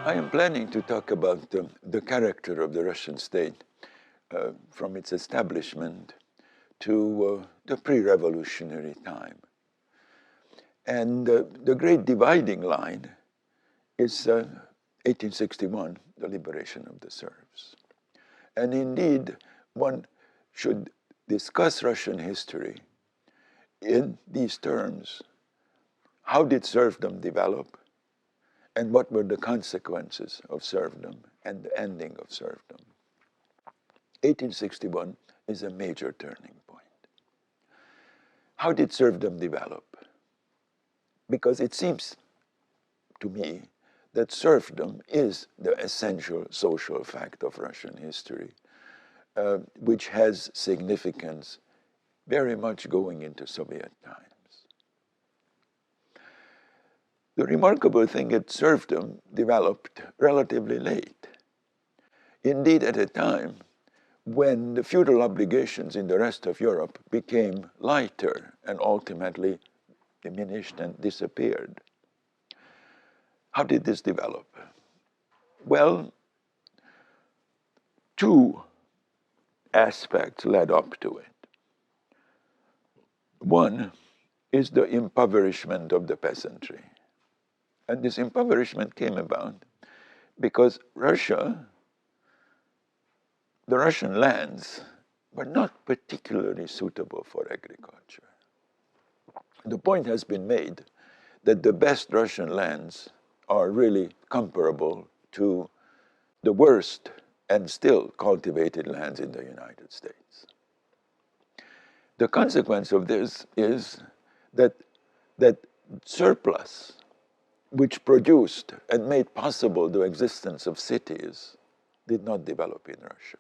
I am planning to talk about the character of the Russian state from its establishment to the pre-revolutionary time. And the great dividing line is 1861, the liberation of the serfs. And indeed, one should discuss Russian history in these terms. How did serfdom develop? And what were the consequences of serfdom and the ending of serfdom? 1861 is a major turning point. How did serfdom develop? Because it seems to me that serfdom is the essential social fact of Russian history, which has significance very much going into Soviet times. The remarkable thing is serfdom developed relatively late. Indeed, at a time when the feudal obligations in the rest of Europe became lighter and ultimately diminished and disappeared. How did this develop? Well, two aspects led up to it. One is the impoverishment of the peasantry. And this impoverishment came about because the Russian lands were not particularly suitable for agriculture. The point has been made that the best Russian lands are really comparable to the worst and still cultivated lands in the United States. The consequence of this is that surplus, which produced and made possible the existence of cities, did not develop in Russia.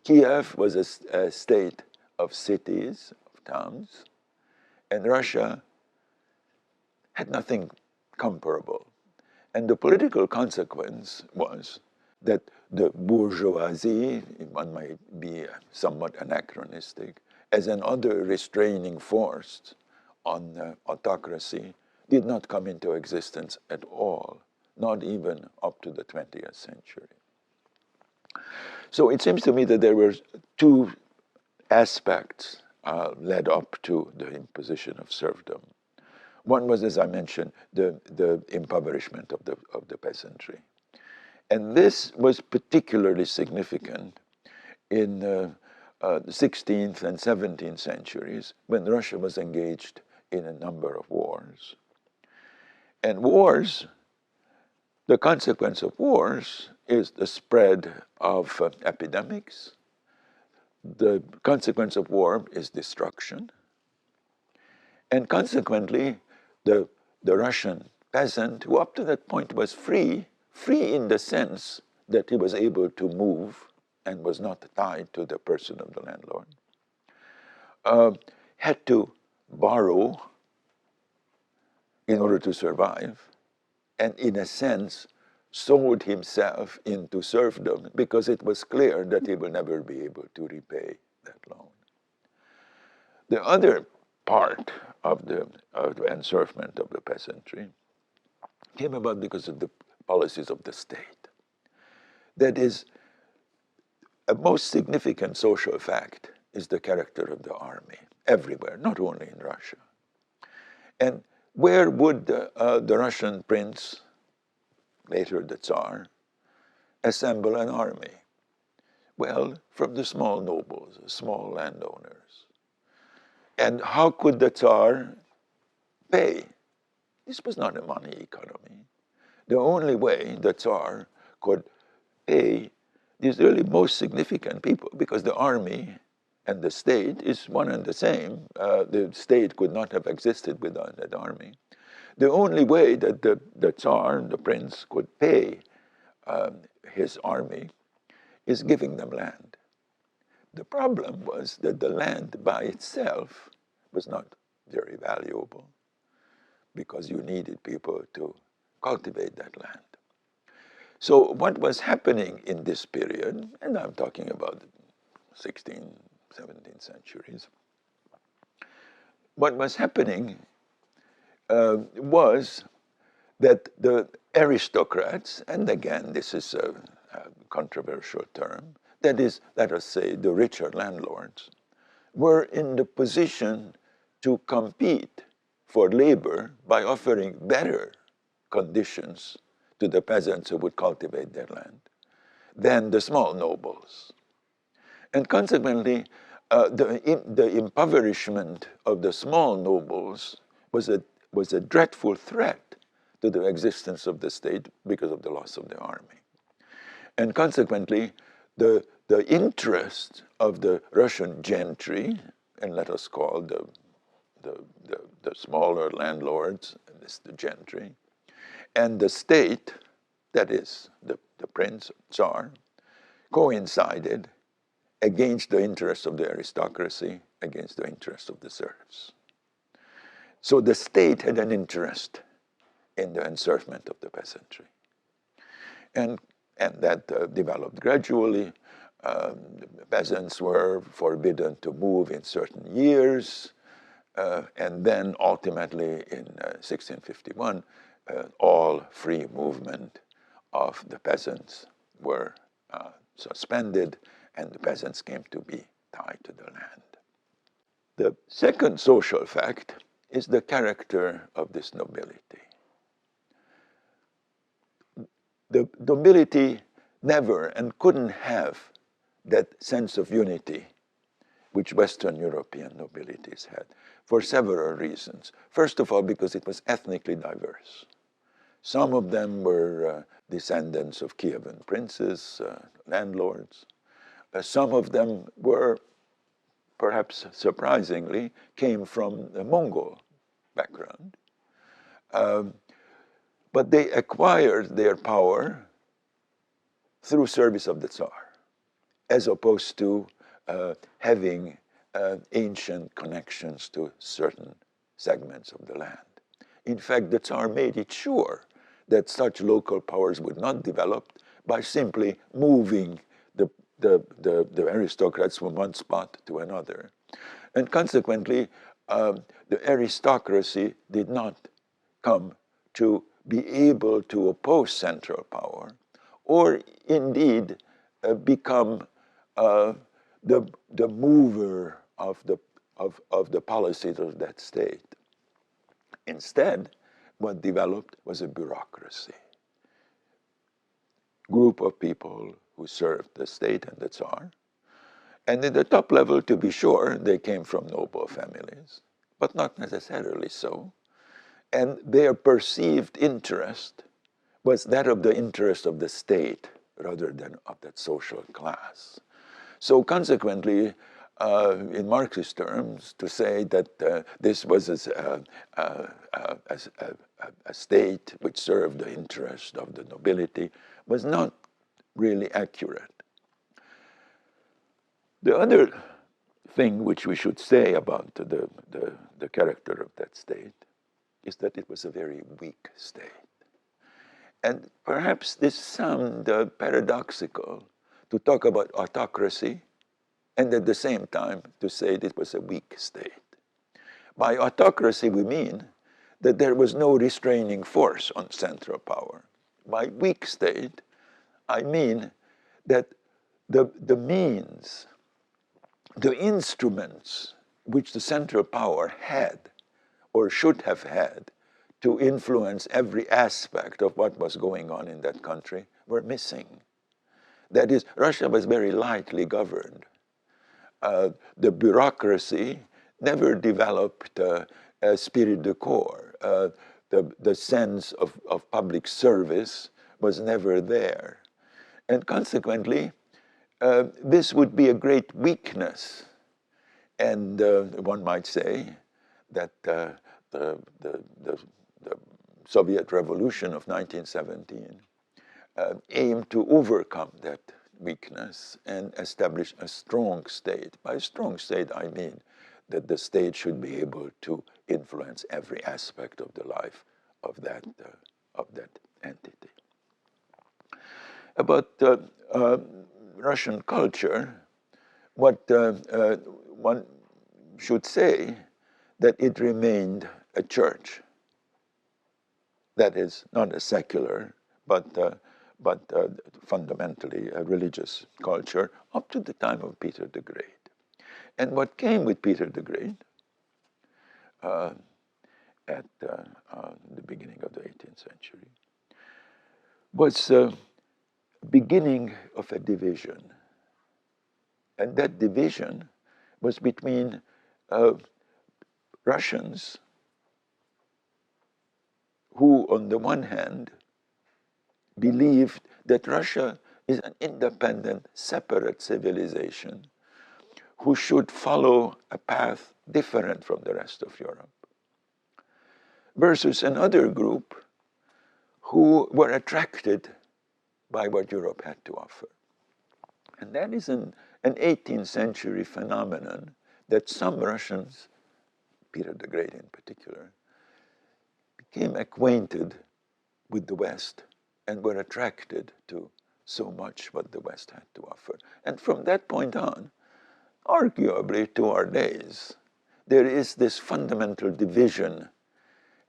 Kiev was a state of cities, of towns, and Russia had nothing comparable. And the political consequence was that the bourgeoisie, one might be somewhat anachronistic, as another restraining force on autocracy, did not come into existence at all, not even up to the 20th century. So it seems to me that there were two aspects led up to the imposition of serfdom. One was, as I mentioned, the impoverishment of the peasantry. And this was particularly significant in the 16th and 17th centuries when Russia was engaged in a number of wars. And wars, the consequence of wars is the spread of epidemics. The consequence of war is destruction. And consequently, the Russian peasant, who up to that point was free in the sense that he was able to move and was not tied to the person of the landlord, had to borrow in order to survive, and in a sense sold himself into serfdom because it was clear that he will never be able to repay that loan. The other part of the enserfment of the peasantry came about because of the policies of the state. That is, a most significant social fact is the character of the army everywhere, not only in Russia. And where would the Russian prince, later the Tsar, assemble an army? Well, from the small nobles, the small landowners. And how could the Tsar pay? This was not a money economy. The only way the Tsar could pay these really most significant people, because the army and the state is one and the same. The state could not have existed without that army. The only way that the Tsar, the prince, could pay his army is giving them land. The problem was that the land by itself was not very valuable because you needed people to cultivate that land. So what was happening in this period, and I'm talking about the 16th, 17th centuries, what was happening was that the aristocrats, and again, this is a controversial term, that is, let us say, the richer landlords, were in the position to compete for labor by offering better conditions to the peasants who would cultivate their land than the small nobles. And consequently, the impoverishment of the small nobles was a dreadful threat to the existence of the state because of the loss of the army. And consequently, the interest of the Russian gentry, and let us call the smaller landlords, this the gentry, and the state, that is the prince, Tsar, coincided against the interests of the aristocracy, against the interests of the serfs. So the state had an interest in the encirclement of the peasantry. And that developed gradually. Peasants were forbidden to move in certain years, and then ultimately in 1651, all free movement of the peasants were suspended, and the peasants came to be tied to the land. The second social fact is the character of this nobility. The nobility never and couldn't have that sense of unity which Western European nobilities had, for several reasons. First of all, because it was ethnically diverse. Some of them were descendants of Kievan princes, landlords. Some of them were, perhaps surprisingly, came from a Mongol background. But they acquired their power through service of the Tsar, as opposed to having ancient connections to certain segments of the land. In fact, the Tsar made it sure that such local powers would not develop by simply moving the aristocrats from one spot to another. And consequently, the aristocracy did not come to be able to oppose central power, or indeed become the mover of the policies of that state. Instead, what developed was a bureaucracy. Group of people who served the state and the Tsar. And in the top level, to be sure, they came from noble families, but not necessarily so. And their perceived interest was that of the interest of the state rather than of that social class. So consequently, in Marxist terms, to say that this was a state which served the interest of the nobility was not really accurate. The other thing which we should say about the character of that state is that it was a very weak state. And perhaps this sounds paradoxical to talk about autocracy and at the same time to say it was a weak state. By autocracy, we mean that there was no restraining force on central power. By weak state, I mean that the means, the instruments which the central power had or should have had to influence every aspect of what was going on in that country were missing. That is, Russia was very lightly governed. The bureaucracy never developed a esprit de corps. The sense of public service was never there. And consequently, this would be a great weakness. And one might say that the Soviet Revolution of 1917 aimed to overcome that weakness and establish a strong state. By a strong state, I mean that the state should be able to influence every aspect of the life of that entity. About Russian culture, what one should say that it remained a church. that is not a secular, but fundamentally a religious culture up to the time of Peter the Great. And what came with Peter the Great at the beginning of the 18th century was beginning of a division. And that division was between Russians who, on the one hand, believed that Russia is an independent, separate civilization who should follow a path different from the rest of Europe, versus another group who were attracted by what Europe had to offer. And that is an 18th century phenomenon that some Russians, Peter the Great in particular, became acquainted with the West and were attracted to so much what the West had to offer. And from that point on, arguably to our days, there is this fundamental division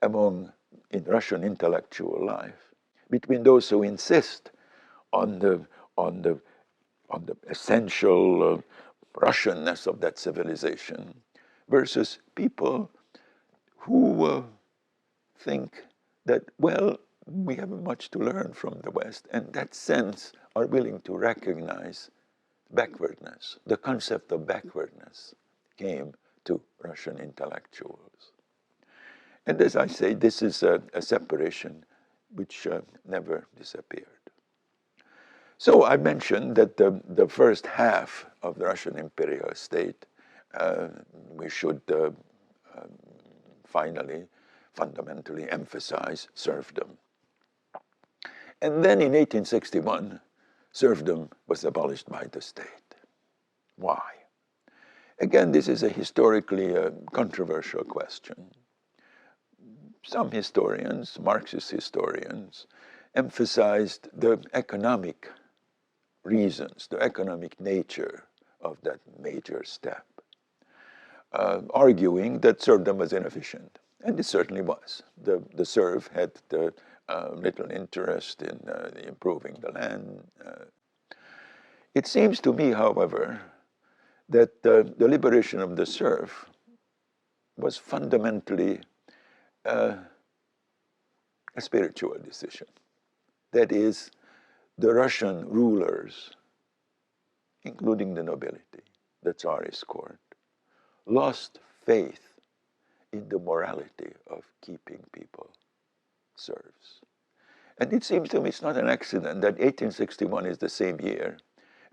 in Russian intellectual life between those who insist on the essential Russianness of that civilization versus people who think that, well, we have much to learn from the West, and in that sense are willing to recognize backwardness. The concept of backwardness came to Russian intellectuals. And as I say, this is a separation which never disappeared. So I mentioned that the first half of the Russian imperial state, we should fundamentally emphasize serfdom. And then in 1861, serfdom was abolished by the state. Why? Again, this is a historically controversial question. Some historians, Marxist historians, emphasized the economic reasons, the economic nature of that major step, arguing that serfdom was inefficient. And it certainly was. The serf had little interest in improving the land. It seems to me, however, that the liberation of the serf was fundamentally a spiritual decision. That is, the Russian rulers, including the nobility, the Tsarist court, lost faith in the morality of keeping people serfs. And it seems to me it's not an accident that 1861 is the same year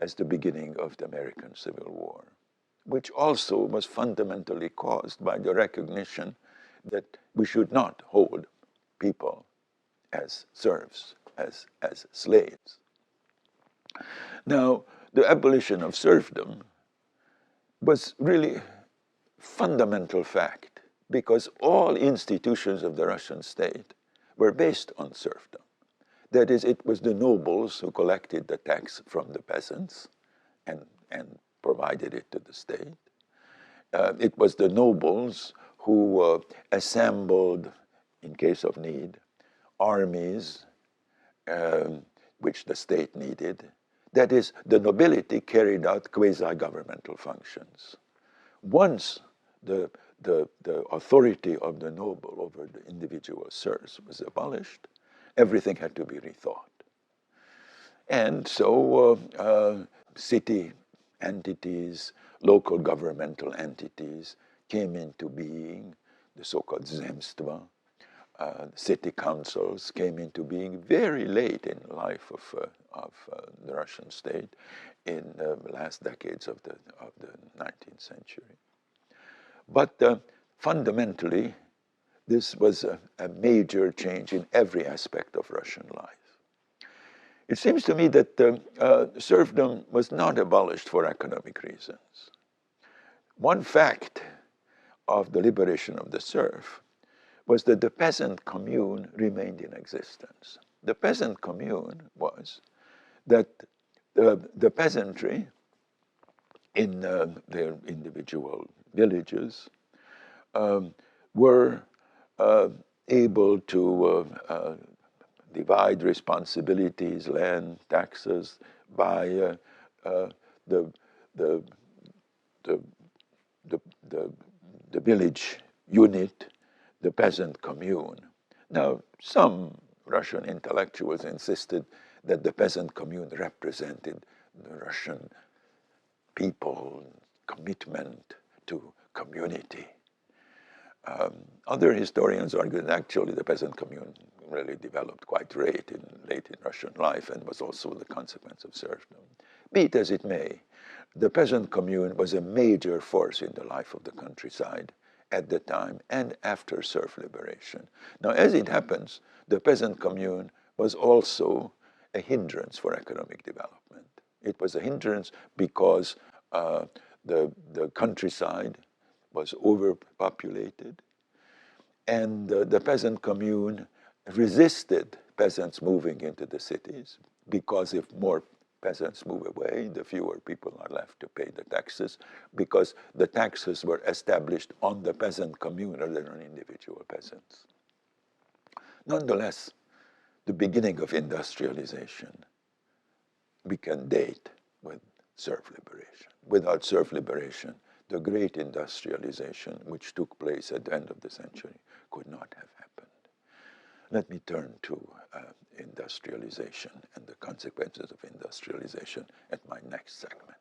as the beginning of the American Civil War, which also was fundamentally caused by the recognition that we should not hold people as serfs, as slaves. Now, the abolition of serfdom was really fundamental fact because all institutions of the Russian state were based on serfdom. That is, it was the nobles who collected the tax from the peasants and provided it to the state. It was the nobles who assembled, in case of need, armies which the state needed. That is, the nobility carried out quasi-governmental functions. Once the authority of the noble over the individual serfs was abolished, everything had to be rethought. And so city entities, local governmental entities came into being, the so-called zemstva. City councils came into being very late in the life of the Russian state in the last decades of the 19th century. But fundamentally, this was a major change in every aspect of Russian life. It seems to me that serfdom was not abolished for economic reasons. One fact of the liberation of the serf was that the peasant commune remained in existence. The peasant commune was that the peasantry in their individual villages were able to divide responsibilities, land, taxes, by the, the, the, the, the, the village unit, the peasant commune. Now, some Russian intellectuals insisted that the peasant commune represented the Russian people, commitment to community. Other historians argue that actually the peasant commune really developed quite late in Russian life and was also the consequence of serfdom. Be it as it may, the peasant commune was a major force in the life of the countryside at the time and after serf liberation. Now, as it happens, the peasant commune was also a hindrance for economic development. It was a hindrance because the countryside was overpopulated, and the peasant commune resisted peasants moving into the cities, because if more peasants move away, the fewer people are left to pay the taxes, because the taxes were established on the peasant commune rather than on individual peasants. Nonetheless, the beginning of industrialization we can date with serf liberation. Without serf liberation, the great industrialization which took place at the end of the century could not have happened. Let me turn to industrialization and the consequences of industrialization at my next segment.